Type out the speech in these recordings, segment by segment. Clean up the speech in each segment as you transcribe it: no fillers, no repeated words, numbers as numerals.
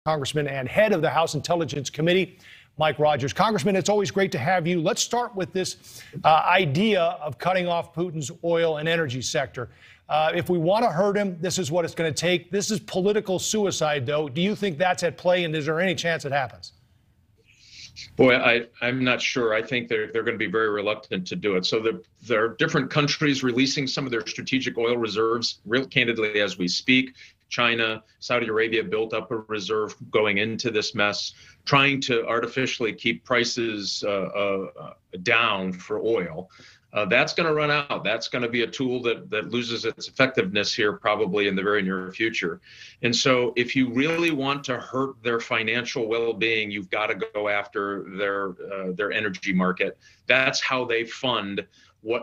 Congressman and head of the House Intelligence Committee, Mike Rogers. Congressman, it's always great to have you. Let's start with this idea of cutting off Putin's oil and energy sector. If we want to hurt him, this is what it's going to take. This is political suicide, though. Do you think that's at play, and is there any chance it happens? Boy, I'm not sure. I think they're going to be very reluctant to do it. So there are different countries releasing some of their strategic oil reserves, real candidly, as we speak. China, Saudi Arabia built up a reserve going into this mess, trying to artificially keep prices down for oil. That's going to run out. That's going to be a tool that loses its effectiveness here probably in the very near future. And so if you really want to hurt their financial well-being, you've got to go after their energy market. That's how they fund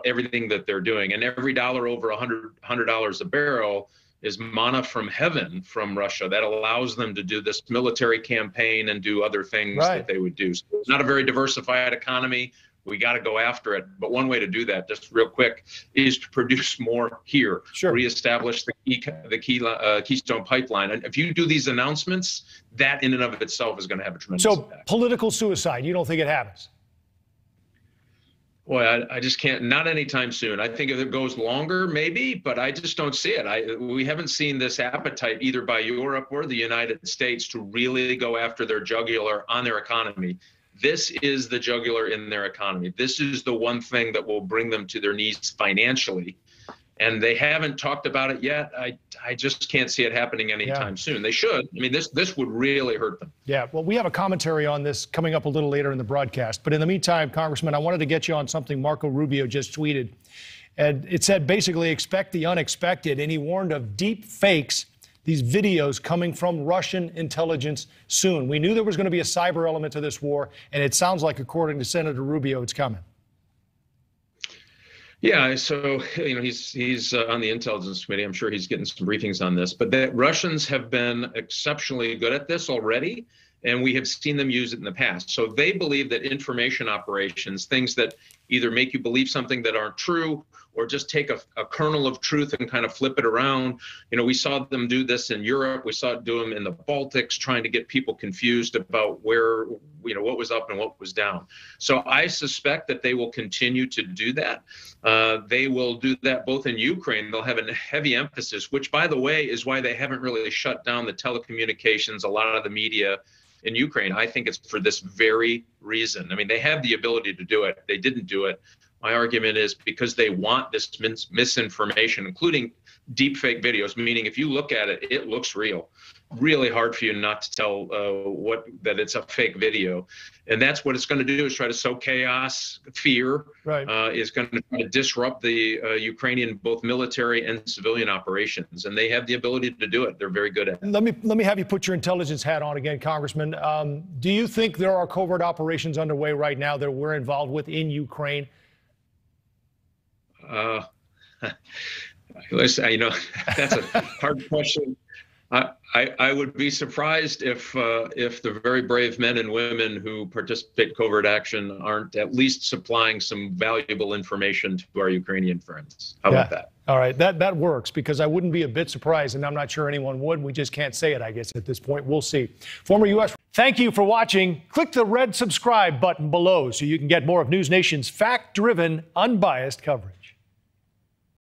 everything that they're doing. And every dollar over $100 a barrel is manna from heaven from Russia that allows them to do this military campaign and do other things that they would do. So it's not a very diversified economy. We got to go after it. But one way to do that, just real quick, is to produce more here, reestablish the Keystone Pipeline. And if you do these announcements, that in and of itself is going to have a tremendous impact. Political suicide, you don't think it happens? Boy, I just can't, not anytime soon. I think if it goes longer, maybe, but I just don't see it. We haven't seen this appetite either by Europe or the United States to really go after their jugular on their economy. This is the jugular in their economy. This is the one thing that will bring them to their knees financially. And they haven't talked about it yet. I just can't see it happening anytime soon. They should. I mean, this would really hurt them. Yeah, well, we have a commentary on this coming up a little later in the broadcast. But in the meantime, Congressman, I wanted to get you on something Marco Rubio just tweeted. And it said, basically, expect the unexpected. And he warned of deep fakes, these videos coming from Russian intelligence soon. We knew there was going to be a cyber element to this war. And it sounds like, according to Senator Rubio, it's coming. Yeah, so he's on the Intelligence Committee. I'm sure he's getting some briefings on this. But the Russians have been exceptionally good at this already, and we have seen them use it in the past. So they believe that information operations, things that either make you believe something that aren't true or just take a kernel of truth and kind of flip it around. We saw them do this in Europe. We saw it do them in the Baltics, trying to get people confused about where, what was up and what was down. So I suspect that they will continue to do that. They will do that both in Ukraine. They'll have a heavy emphasis, which, by the way, is why they haven't really shut down the telecommunications, a lot of the media in Ukraine. I think it's for this very reason. I mean, they have the ability to do it. They didn't do it. My argument is because they want this misinformation, including deep fake videos, meaning if you look at it, it looks real. Really hard for you not to tell that it's a fake video. And that's what it's going to do, is try to sow chaos, fear, is going to try to disrupt the Ukrainian both military and civilian operations. And they have the ability to do it. They're very good at it. Let me have you put your intelligence hat on again, Congressman. Do you think there are covert operations underway right now that we're involved with in Ukraine? Listen, that's a hard question. I would be surprised if the very brave men and women who participate in covert action aren't at least supplying some valuable information to our Ukrainian friends. How about that? All right, that works, because I wouldn't be a bit surprised, and I'm not sure anyone would. We just can't say it, I guess, at this point. We'll see. Former U.S. Thank you for watching. Click the red subscribe button below so you can get more of NewsNation's fact-driven, unbiased coverage.